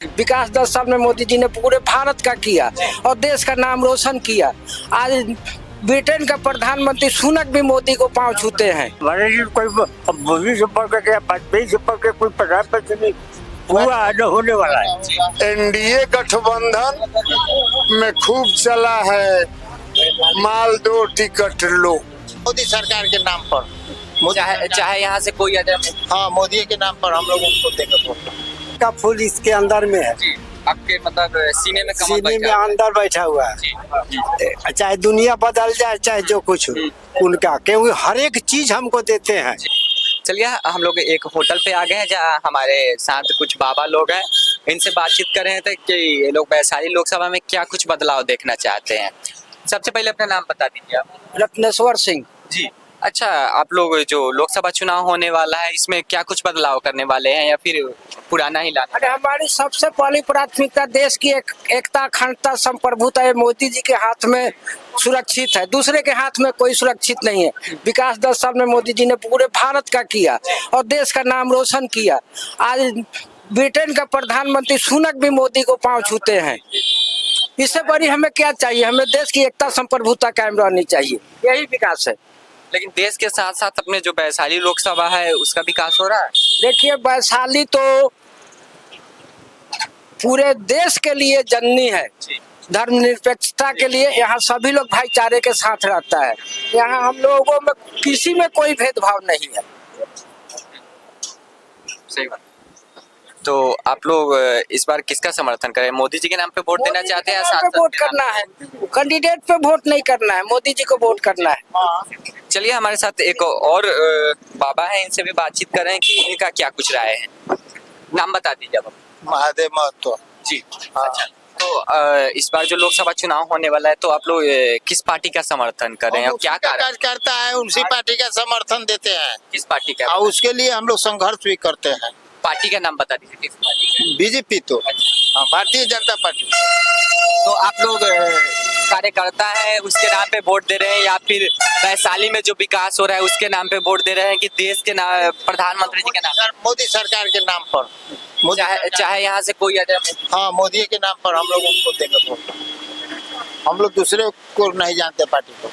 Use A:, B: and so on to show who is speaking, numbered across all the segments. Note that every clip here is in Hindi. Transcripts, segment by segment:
A: विकास 10 साल में मोदी जी ने पूरे भारत का किया और देश का नाम रोशन किया। आज ब्रिटेन का प्रधानमंत्री सुनक भी मोदी को पांव छूते हैं।
B: कोई मोदी से बढ़ के वाजपेयी से बढ़ के कोई प्रधानमंत्री नहीं हुआ न होने वाला है।
C: एनडीए गठबंधन में खूब चला है, माल दो टिकट लो।
D: मोदी सरकार के नाम पर
E: चाहे यहाँ से कोई आ जाए।
D: हाँ, मोदी के नाम पर हम लोग उनको देंगे वोट।
A: का फूल इसके अंदर में है,
E: आपके मतलब सीने में कमल
A: सीने में
E: बैठा है।
A: अंदर बैठा हुआ है। चाहे दुनिया बदल जाए चाहे जो कुछ हो, उनका क्योंकि हर एक चीज हमको देते हैं।
E: चलिए हम लोग एक होटल पे आ गए हैं जहाँ हमारे साथ कुछ बाबा लोग हैं। इनसे बातचीत कर रहे थे कि ये लोग वैशाली लोकसभा में क्या कुछ बदलाव देखना चाहते हैं। सबसे पहले अपना नाम बता दीजिए आप।
A: रत्नेश्वर सिंह
E: जी। अच्छा, आप लोग जो लोकसभा चुनाव होने वाला है इसमें क्या कुछ बदलाव करने वाले हैं या फिर पुराना ही लाना?
A: अरे हमारी सबसे पहली प्राथमिकता देश की एकता, अखंडता, संप्रभुता ये मोदी जी के हाथ में सुरक्षित है, दूसरे के हाथ में कोई सुरक्षित नहीं है। विकास 10 साल में मोदी जी ने पूरे भारत का किया और देश का नाम रोशन किया। आज ब्रिटेन का प्रधानमंत्री सुनक भी मोदी को पांव छूते हैं। इससे बड़ी हमें क्या चाहिए? हमें देश की एकता, संप्रभुता कायम रहनी चाहिए, यही विकास है।
E: लेकिन देश के साथ साथ अपने जो वैशाली लोकसभा है उसका विकास हो रहा है।
A: देखिए, वैशाली तो पूरे देश के लिए जननी है, धर्मनिरपेक्षता के लिए। यहाँ सभी लोग भाईचारे के साथ रहता है। यहाँ हम लोगों में किसी में कोई भेदभाव नहीं है।
E: सही बात। तो आप लोग इस बार किसका समर्थन करें? मोदी जी के नाम पे वोट देना चाहते हैं या सांसद
A: वोट
E: के नाम
A: करना है? कैंडिडेट पे वोट नहीं करना है, मोदी जी को वोट करना है।
E: चलिए हमारे साथ एक और बाबा हैं, इनसे भी बातचीत कर रहे हैं कि इनका क्या कुछ राय है। नाम बता दीजिए आप।
D: महादेव महतो
E: जी। अच्छा, तो इस बार जो लोकसभा चुनाव होने वाला है तो आप लोग किस पार्टी का समर्थन कर रहे हैं और क्या कारण?
D: करता है उसी पार्टी का समर्थन देते हैं
E: किस पार्टी का?
D: और उसके लिए हम लोग संघर्ष भी करते हैं।
E: पार्टी का नाम बता दीजिए, किस पार्टी का?
D: बीजेपी तो हाँ, भारतीय जनता पार्टी।
E: तो आप लोग कार्यकर्ता है उसके नाम पे वोट दे रहे हैं या फिर वैशाली में जो विकास हो रहा है उसके नाम पे वोट दे रहे हैं कि देश के नाम, प्रधानमंत्री जी के नाम?
D: मोदी सरकार के नाम पर
E: चाहे यहाँ से कोई आ जाए।
D: हाँ, मोदी के नाम पर हम लोग उनको देंगे वोट। हम लोग दूसरे को नहीं जानते पार्टी को,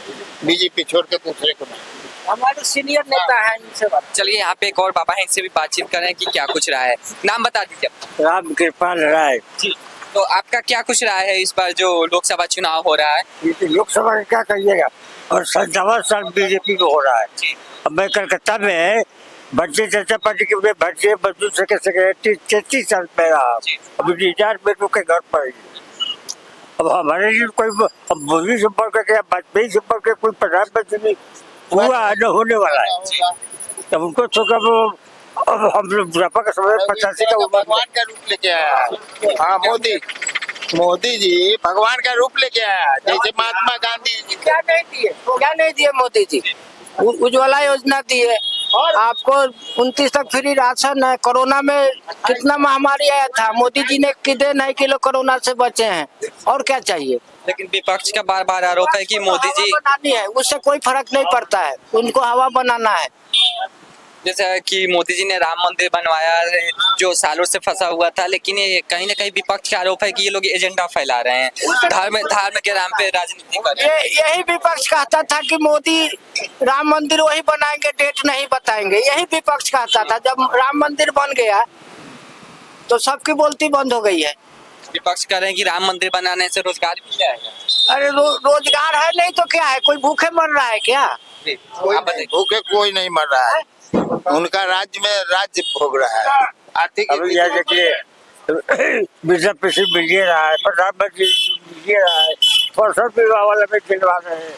D: बीजेपी छोड़ के दूसरे को नहीं।
A: हमारे सीनियर नेता है, इनसे बात।
E: चलिए यहाँ पे एक और बाबा है, इनसे भी बातचीत करें कि क्या कुछ राय है। नाम बता दीजिए।
B: राम कृपाल राय।
E: जी। तो आपका क्या कुछ राय है इस बार जो लोकसभा चुनाव हो रहा है?
B: लोकसभा का क्या कहिएगा, और 7 बीजेपी में हो रहा है। अब मैं कलकत्ता में भारतीय जनता पार्टी के भारतीय मजदूर सेक्रेटरी 33 साल में रहा। अभी रिटायरमेंट के घर पर। अब हमारे लिए कोई मोदी से बढ़ के वाजपेयी से बढ़ के कोई प्रधानमंत्री नहीं हुआ न होने वाला है। तब उनको छोड़कर अब हम लोग बुढ़ापा का समय 85 का उम्र
D: भगवान का रूप लेके आया। हाँ, मोदी जी भगवान का रूप लेके आया, जैसे महात्मा गांधी जी।
A: क्या नहीं दिए मोदी जी? उज्ज्वला योजना दिए, आपको 29 तक फ्री राशन है। कोरोना में कितना महामारी आया था, मोदी जी ने कितने नए किलो कोरोना से बचे हैं। और क्या चाहिए?
E: लेकिन विपक्ष का बार बार आरोप है कि मोदी जी
A: बनानी है, उससे कोई फर्क नहीं पड़ता है, उनको हवा बनाना है।
E: जैसा कि मोदी जी ने राम मंदिर बनवाया है जो सालों से फंसा हुआ था, लेकिन ये कहीं ना कहीं विपक्ष का आरोप है कि ये लोग एजेंडा फैला रहे हैं, धर्म के नाम पे राजनीति कर रहे हैं।
A: यही विपक्ष कहता था कि मोदी राम मंदिर वही बनाएंगे, डेट नहीं बताएंगे। यही विपक्ष कहता था। जब राम मंदिर बन गया तो सबकी बोलती बंद हो गई है।
E: विपक्ष कह रहे हैं कि राम मंदिर बनाने से रोजगार मिल जाएगा।
A: अरे रोजगार है नहीं तो क्या है? कोई भूखे मर रहा है क्या?
D: भूखे कोई नहीं मर रहा है, उनका राज्य में राज्य भोग रहा है। आर्थिक
B: अभी यह देखिए वृद्धा पेंशन मिल रहा है, प्रधानमंत्री मिल रहा है, फसल बीमा वाला में दिलवा रहे हैं।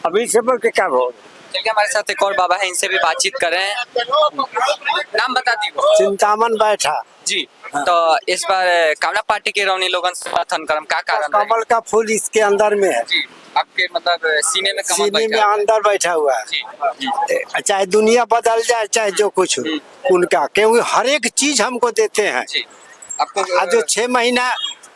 B: अभी से बढ़ के क्या हो?
E: चलिए हमारे साथ एक और बाबा है, इनसे भी बातचीत कर रहे हैं। नाम बता दीजिए।
A: चिंतामन बैठा
E: जी। तो इस बार कामना पार्टी के रौनी लोगन समर्थन करम का कारण?
A: कमल का फूल इसके अंदर में है।
E: जी। आपके मतलब सीने में कमल
A: सीने में
E: बैठा है।
A: अंदर बैठा हुआ है।
E: जी।
A: चाहे दुनिया बदल जाए चाहे जो कुछ हो, उनका क्योंकि हर एक चीज हमको देते हैं।
E: जी। आपको
A: आज जो 6 महीना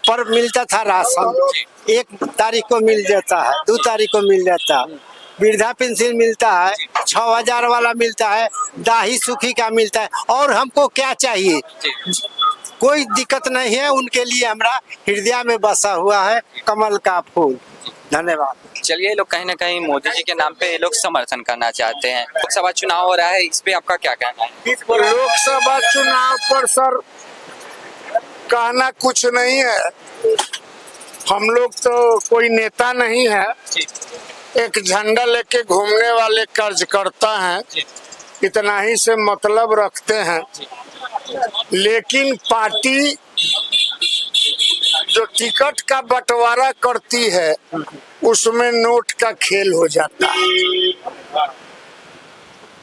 A: पर मिलता था राशन, 1 तारीख को मिल जाता है, 2 तारीख को मिल जाता है। वृद्धा पेंशन मिलता है, 6000 वाला मिलता है, दाही सुखी का मिलता है। और हमको क्या चाहिए?
B: कोई दिक्कत नहीं है, उनके लिए हमारा हृदय में बसा हुआ है कमल का फूल। धन्यवाद।
E: चलिए, ये लोग कहीं ना कहीं मोदी जी के नाम पे ये लोग समर्थन करना चाहते हैं। लोकसभा चुनाव हो रहा है, इस पे आपका क्या कहना है?
C: लोकसभा चुनाव पर सर कहना कुछ नहीं है। हम लोग तो कोई नेता नहीं है, एक झंडा लेके घूमने वाले कार्यकर्ता हैं, इतना ही से मतलब रखते हैं। लेकिन पार्टी जो टिकट का बंटवारा करती है उसमें नोट का खेल हो जाता है।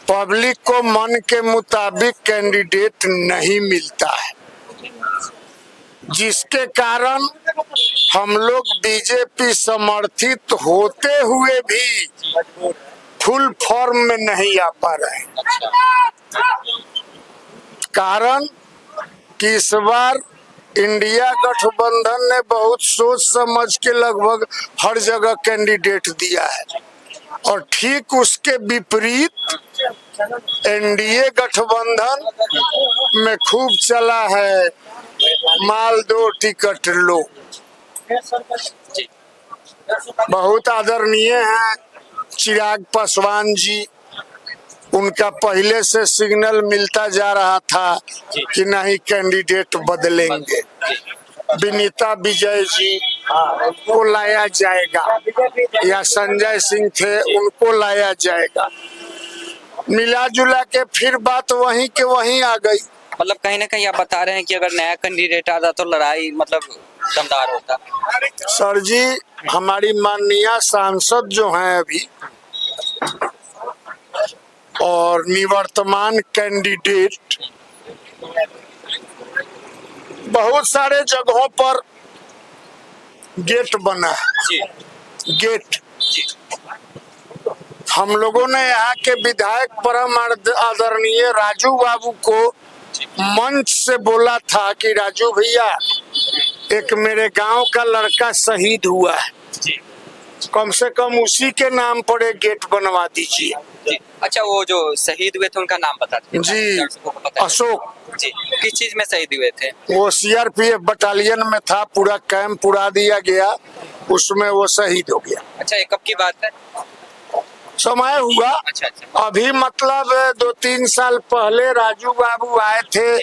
C: पब्लिक को मन के मुताबिक कैंडिडेट नहीं मिलता है, जिसके कारण हम लोग बीजेपी समर्थित होते हुए भी फुल फॉर्म में नहीं आ पा रहे हैं। कारण कि इस बार इंडिया गठबंधन ने बहुत सोच समझ के लगभग हर जगह कैंडिडेट दिया है, और ठीक उसके विपरीत एनडीए गठबंधन में खूब चला है माल दो टिकट लो। बहुत आदरणीय हैं चिराग पासवान जी, उनका पहले से सिग्नल मिलता जा रहा था कि नहीं कैंडिडेट बदलेंगे। विनीता विजय जी को लाया जाएगा, या संजय सिंह थे उनको लाया जाएगा। मिला जुला के फिर बात वहीं के वहीं आ गई।
E: मतलब कहीं ना कहीं आप बता रहे हैं कि अगर नया कैंडिडेट आता तो लड़ाई मतलब दमदार होता।
C: सर जी, हमारी माननीय सांसद जो हैं अभी और निवर्तमान कैंडिडेट बहुत सारे जगहों पर गेट बना है। गेट हम लोगों ने यहाँ के विधायक परम आदरणीय राजू बाबू को मंच से बोला था कि राजू भैया, एक मेरे गांव का लड़का शहीद हुआ है, कम से कम उसी के नाम पर एक गेट बनवा दीजिए।
E: अच्छा, वो जो शहीद हुए थे उनका नाम बता दीजिए।
C: जी, अशोक
E: जी। किस चीज में शहीद हुए थे?
C: वो सीआरपीएफ बटालियन में था, पूरा कैंप उड़ा दिया गया, उसमें वो शहीद हो गया।
E: अच्छा, ये कब की बात है?
C: समय हुआ
E: अच्छा।
C: अभी, मतलब 2-3 साल पहले राजू बाबू आए थे।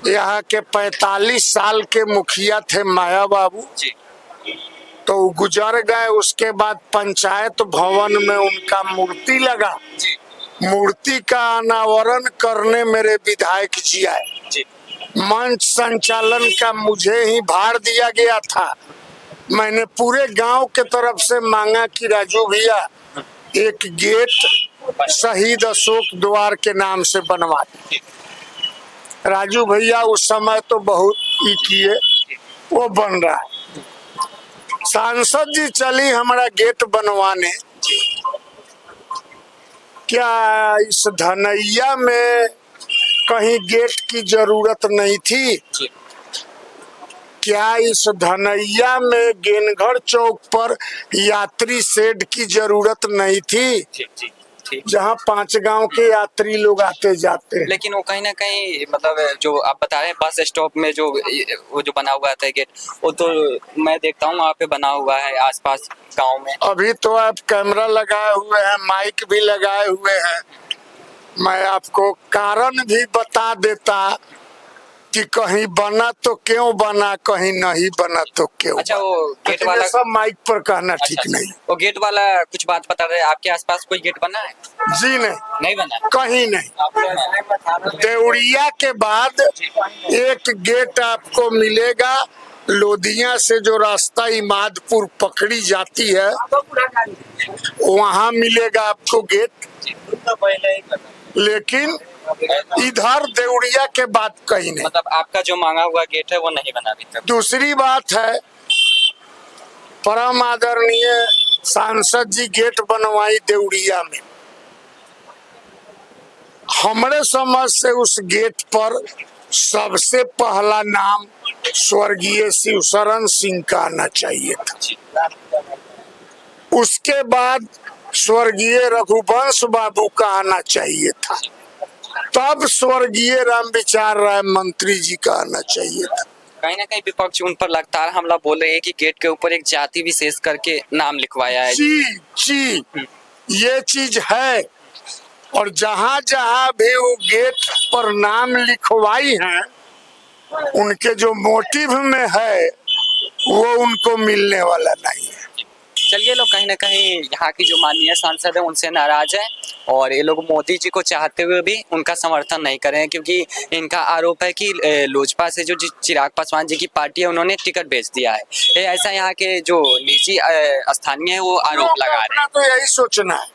C: यहाँ के 45 साल के मुखिया थे माया बाबू, तो गुजर गए। उसके बाद पंचायत भवन में उनका मूर्ति लगा। मूर्ति का अनावरण करने मेरे विधायक जी आए। मंच संचालन का मुझे ही भार दिया गया था। मैंने पूरे गांव के तरफ से मांगा कि राजू भैया एक गेट शहीद अशोक द्वार के नाम से बनवा दी। राजू भैया उस समय तो बहुत ही किए, वो बन रहा है। सांसद जी चली हमारा गेट बनवाने। क्या इस धनैया में कहीं गेट की जरूरत नहीं थी? क्या इस धनैया में गेनगढ़ चौक पर यात्री शेड की जरूरत नहीं थी? जहां 5 गांव के यात्री लोग आते जाते हैं।
E: लेकिन वो कहीं ना कहीं मतलब जो आप बता रहे हैं बस स्टॉप में जो वो जो बना हुआ था गेट, वो तो मैं देखता हूँ वहाँ पे बना हुआ है आसपास गांव में।
C: अभी तो आप कैमरा लगाए हुए हैं, माइक भी लगाए हुए हैं। मैं आपको कारण भी बता देता कि कहीं बना तो क्यों बना, कहीं नहीं बना तो क्यों।
E: अच्छा, वो गेट वाला
C: सब माइक पर कहना ठीक नहीं।
E: वो गेट वाला कुछ बात बता रहे हैं, आपके आसपास कोई गेट बना है?
C: जी नहीं
E: बना,
C: कहीं नहीं। देवरिया के बाद एक गेट आपको मिलेगा, लोधिया से जो रास्ता इमादपुर पकड़ी जाती है वहाँ मिलेगा आपको गेट। लेकिन इधर देवरिया के बाद कहीं नहीं।
E: मतलब आपका जो मांगा हुआ गेट है वो नहीं बना अभी तक। दूसरी
C: बात है, परम आदरणीय सांसद जी गेट बनवाई देवरिया में। हमारे समझ से उस गेट पर सबसे पहला नाम स्वर्गीय शिवशरण सिंह का आना चाहिए था। उसके बाद स्वर्गीय रघुवंश बाबू का आना चाहिए था। तब स्वर्गीय रामविचार राय मंत्री जी का आना चाहिए था।
E: कहीं ना कहीं विपक्ष उन पर लगातार हमला बोल रहे हैं कि गेट के ऊपर एक जाति विशेष करके नाम लिखवाया है।
C: जी ये चीज है, और जहां जहां भी वो गेट पर नाम लिखवाई है, उनके जो मोटिव में है वो उनको मिलने वाला नहीं है।
E: चलिए, लोग कहीं ना कहीं यहाँ की जो माननीय सांसद है उनसे नाराज है, और ये लोग मोदी जी को चाहते हुए भी उनका समर्थन नहीं कर रहे हैं, क्योंकि इनका आरोप है कि लोजपा से जो चिराग पासवान जी की पार्टी है उन्होंने टिकट बेच दिया है। ये ऐसा यहाँ के जो निजी स्थानीय है वो आरोप लगा रहे हैं।
C: तो यही सोचना है।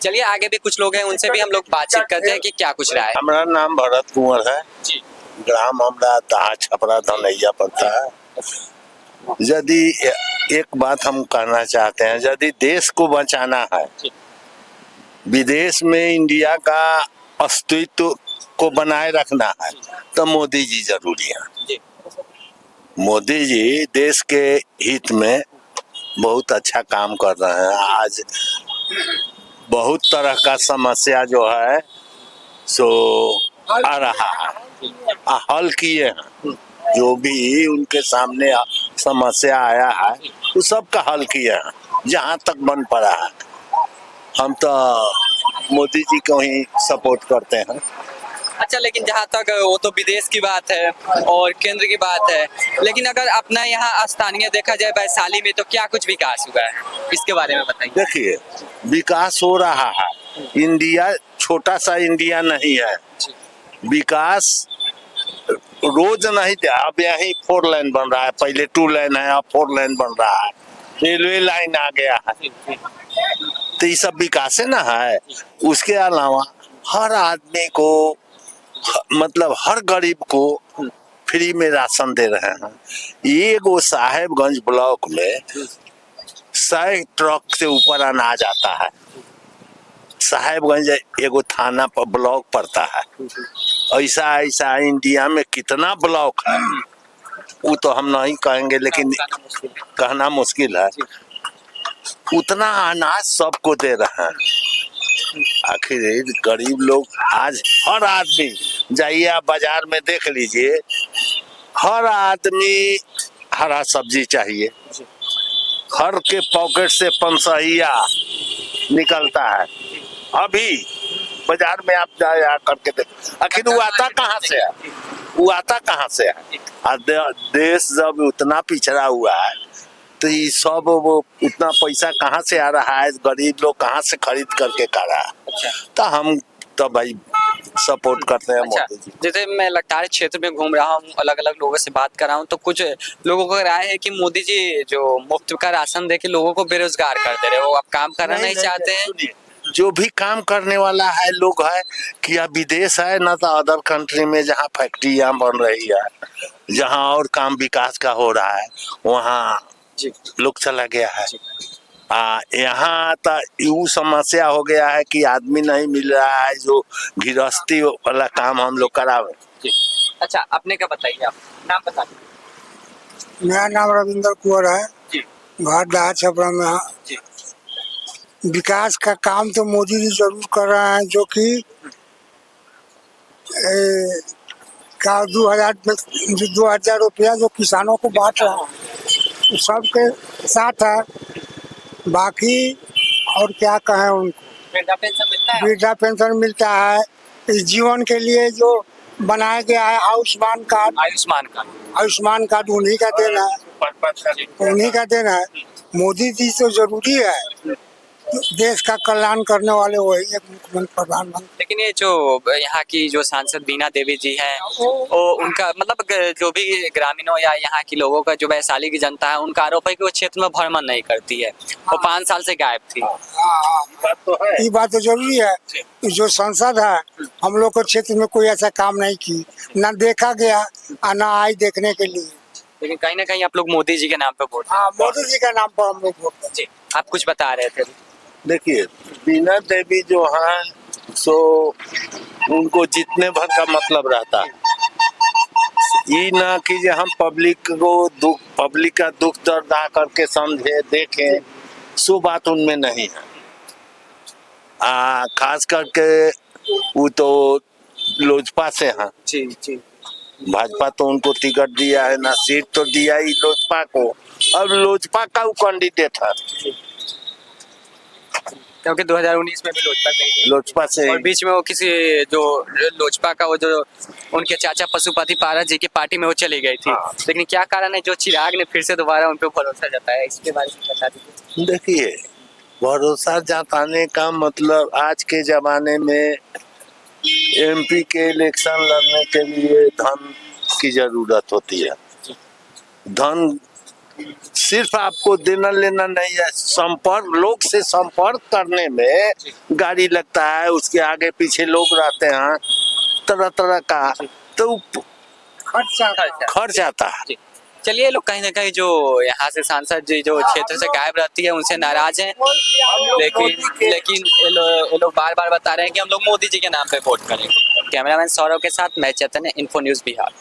E: चलिए, आगे भी कुछ लोग हैं, उनसे भी हम लोग बातचीत करते हैं कि क्या कुछ रहा है।
F: हमारा नाम भरत कुंवर है
E: जी।
F: ग्राम हमरा दाह छपरा धनैया पड़ता है। यदि एक बात हम कहना चाहते हैं, यदि देश को बचाना है, विदेश में इंडिया का अस्तित्व को बनाए रखना है, तो मोदी जी जरूरी है। मोदी जी देश के हित में बहुत अच्छा काम कर रहे हैं। आज बहुत तरह का समस्या जो है सो आ रहा है, हल किए हैं। जो भी उनके सामने समस्या आया है वो सबका हल किए हैं, जहाँ तक बन पड़ा है। हम तो मोदी जी को ही सपोर्ट करते हैं।
E: अच्छा, लेकिन जहाँ तक वो तो विदेश की बात है और केंद्र की बात है, लेकिन अगर अपना यहाँ स्थानीय देखा जाए वैशाली में, तो क्या कुछ विकास हुआ है, इसके बारे में बताइए।
F: देखिए, विकास हो रहा है। इंडिया छोटा सा इंडिया नहीं है। विकास रोज नहीं, अब यही 4 लाइन बन रहा है, पहले 2 लाइन है, अब 4 लाइन बन रहा है, रेलवे लाइन आ गया है, तो ये सब विकास है ना है। उसके अलावा हर आदमी को, मतलब हर गरीब को फ्री में राशन दे रहे हैं। ये वो साहेबगंज ब्लॉक में 100 ट्रक से ऊपर अनाज आता है। साहेबगंज एगो थाना पर ब्लॉक पड़ता है। ऐसा इंडिया में कितना ब्लॉक है वो तो हम नहीं कहेंगे, लेकिन कहना मुश्किल है। उतना अनाज सबको दे रहे हैं। आखिर गरीब लोग, आज हर आदमी, जाइए आप बाजार में देख लीजिए, हर आदमी हरा सब्जी चाहिए। हर के पॉकेट से 5 निकलता है। अभी बाजार में आप जाए करके देख, आखिर वो आता कहाँ से है? वो आता कहाँ से है? देश जब उतना पिछड़ा हुआ है तो ये सब वो उतना पैसा कहाँ से आ रहा है? गरीब लोग कहाँ से खरीद करके खा रहा है? तो हम तो भाई सपोर्ट करते हैं मोदी जी।
E: जैसे मैं लगातार क्षेत्र में घूम रहा हूँ, अलग अलग लोगों से बात कर रहा हूँ, तो कुछ लोगों का राय है कि मोदी जी जो मुफ्त का राशन देके लोगों को बेरोजगार कर दे रहे हो, अब काम करना नहीं चाहते हैं।
F: जो भी काम करने वाला है लोग है कि या विदेश है ना, तो अदर कंट्री में जहाँ फैक्ट्रियाँ बन रही है, जहाँ और काम विकास का हो रहा है, वहाँ लोग चला गया है। यहाँ तो यू समस्या हो गया है कि आदमी नहीं मिल रहा है जो गृहस्थी वाला काम हम लोग करावे।
E: अच्छा, अपने का बताइए, आप नाम बताइए।
G: मेरा नाम रविंद्र कुंवर है, घर दाह छपरा में है। विकास का काम तो मोदी जी जरूर कर रहे हैं, जो कि 2000 रुपया जो किसानों को बांट रहा है सबके साथ है। बाकी और क्या कहें, उनको वृद्धा पेंशन मिलता है। इस जीवन के लिए जो बनाया गया है आयुष्मान कार्ड उन्हीं का देना है। मोदी जी तो जरूरी है, देश का कल्याण करने वाले वही एक मुख्यमंत्री प्रधानमंत्री।
E: लेकिन ये जो यहाँ की जो सांसद बीना देवी जी हैं, वो उनका मतलब जो भी ग्रामीणों या यहाँ की लोगों का, जो वैशाली की जनता है, उनका आरोप है कि वो क्षेत्र में भ्रमण नहीं करती है। वो 5 साल से गायब थी।
G: ये बात तो जरूरी है। जो सांसद है, हम लोग को क्षेत्र में कोई ऐसा काम नहीं की, न देखा गया और न आई देखने के लिए।
E: लेकिन कहीं ना कहीं आप लोग मोदी जी के नाम पे वोट।
G: हाँ, मोदी जी का नाम पर हम लोग वोट करते हैं।
E: आप कुछ बता रहे थे।
F: देखिए, बीना देवी जो है सो उनको जितने भर का मतलब रहता है, ये ना कि हम पब्लिक का दुख दर्द आ करके समझे देखें, सो बात उनमें नहीं है। खास करके वो तो लोजपा से हैं।
E: जी जी।
F: भाजपा तो उनको टिकट दिया है ना, सीट तो दिया ही लोजपा को। अब लोजपा का वो कैंडिडेट है,
E: क्योंकि 2019 में भी लोजपा से ही थे।
F: लोजपा से।
E: और बीच में वो किसी जो लोजपा का वो जो उनके चाचा पशुपति पारस जी की पार्टी में वो चली गई थी।
F: हाँ।
E: लेकिन क्या कारण है जो चिराग ने फिर से दोबारा उन पे भरोसा जताया, इसके बारे में बता दीजिए।
F: देखिए, भरोसा जताने का मतलब आज के जमाने में एमपी के इलेक्शन लड़ने के लिए धन की जरूरत होती है। धन सिर्फ आपको देना लेना नहीं है, संपर्क, लोग से संपर्क करने में गाड़ी लगता है, उसके आगे पीछे लोग रहते हैं, तरह तरह का तो खर्च आता है।
E: जी। चलिए, ये लोग कहीं ना कहीं जो यहाँ से सांसद जी जो क्षेत्र से गायब रहती है उनसे नाराज हैं, लेकिन ये लोग बार बार बता रहे हैं कि हम लोग मोदी जी के नाम पे वोट करेंगे। कैमरामैन सौरभ के साथ मैं चैतन्य, इन्फो न्यूज़ बिहार।